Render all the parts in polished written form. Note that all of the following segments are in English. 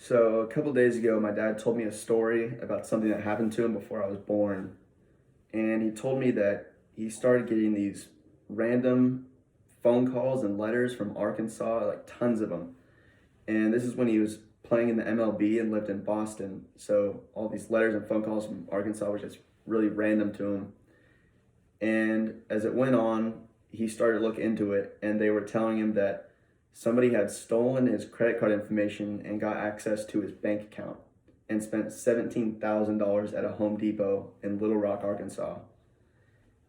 So a couple days ago, my dad told me a story about something that happened to him before I was born. And he told me that he started getting these random phone calls and letters from Arkansas, like tons of them. And this is when he was playing in the MLB and lived in Boston. So all these letters and phone calls from Arkansas were just really random to him. And as it went on, he started to look into it, and they were telling him that somebody had stolen his credit card information and got access to his bank account and spent $17,000 at a Home Depot in Little Rock, Arkansas.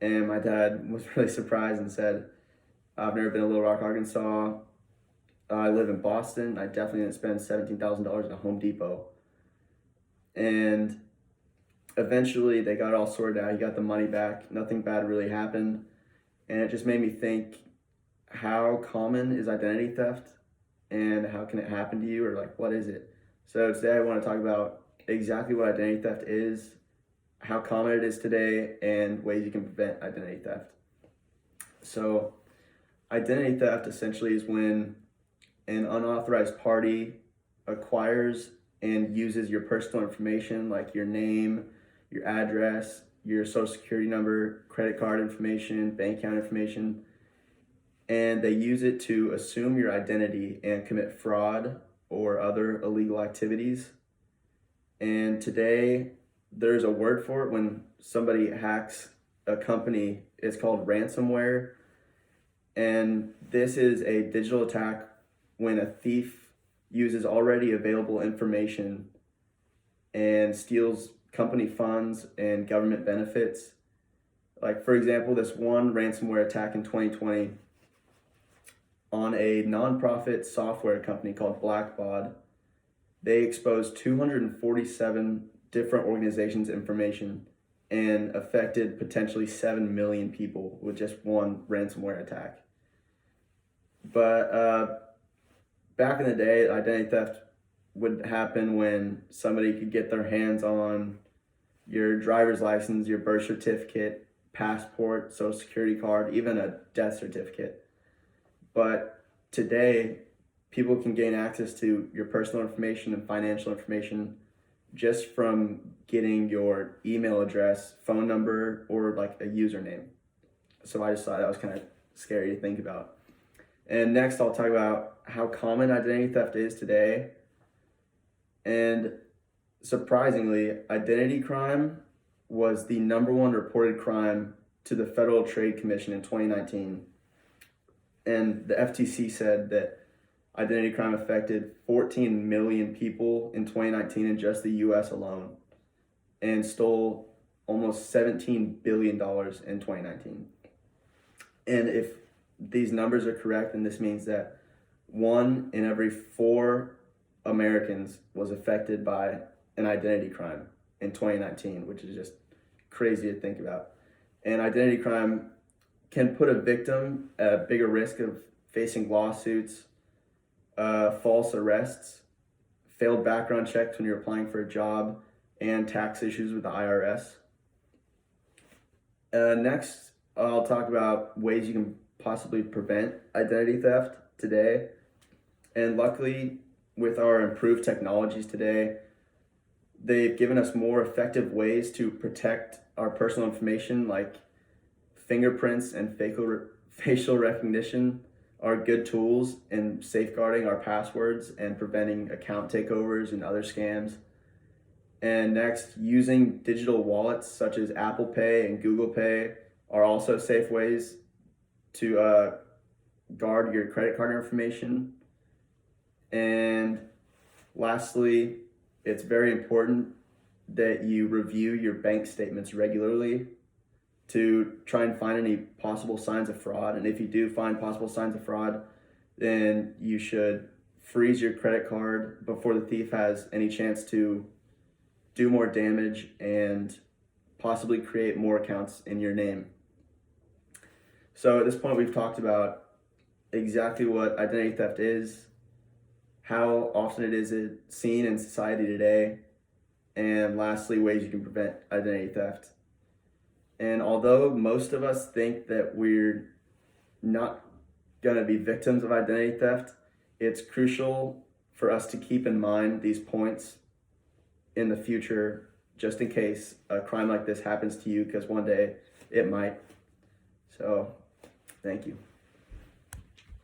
And my dad was really surprised and said, I've never been to Little Rock, Arkansas. I live in Boston. I definitely didn't spend $17,000 at a Home Depot. And eventually they got it all sorted out. He got the money back. Nothing bad really happened. And it just made me think, how common is identity theft and how can it happen to you, or like what is it? So today I want to talk about exactly what identity theft is, how common it is today, and ways you can prevent identity theft. So identity theft essentially is when an unauthorized party acquires and uses your personal information like your name, your address, your social security number, credit card information, bank account information, and they use it to assume your identity and commit fraud or other illegal activities. And today, there's a word for it when somebody hacks a company. It's called ransomware. And this is a digital attack when a thief uses already available information and steals company funds and government benefits. Like, for example, this one ransomware attack in 2020 on a nonprofit software company called Blackbaud. They exposed 247 different organizations' information and affected potentially 7 million people with just one ransomware attack. But back in the day, identity theft would happen when somebody could get their hands on your driver's license, your birth certificate, passport, social security card, even a death certificate. But today, people can gain access to your personal information and financial information just from getting your email address, phone number, or like a username. So I just thought that was kind of scary to think about. And next, I'll talk about how common identity theft is today. And surprisingly, identity crime was the number one reported crime to the Federal Trade Commission in 2019. And the FTC said that identity crime affected 14 million people in 2019 in just the US alone and stole almost $17 billion in 2019. And if these numbers are correct, then this means that 1 in every 4 Americans was affected by an identity crime in 2019, which is just crazy to think about. And identity crime can put a victim at a bigger risk of facing lawsuits, false arrests, failed background checks when you're applying for a job, and tax issues with the IRS. Next, I'll talk about ways you can possibly prevent identity theft today. And luckily, with our improved technologies today, they've given us more effective ways to protect our personal information, like fingerprints and facial recognition are good tools in safeguarding our passwords and preventing account takeovers and other scams. And next, using digital wallets such as Apple Pay and Google Pay are also safe ways to guard your credit card information. And lastly, it's very important that you review your bank statements regularly to try and find any possible signs of fraud. And if you do find possible signs of fraud, then you should freeze your credit card before the thief has any chance to do more damage and possibly create more accounts in your name. So at this point, we've talked about exactly what identity theft is, how often it is seen in society today, and lastly, ways you can prevent identity theft. And although most of us think that we're not going to be victims of identity theft, it's crucial for us to keep in mind these points in the future, just in case a crime like this happens to you, because one day it might. So, thank you.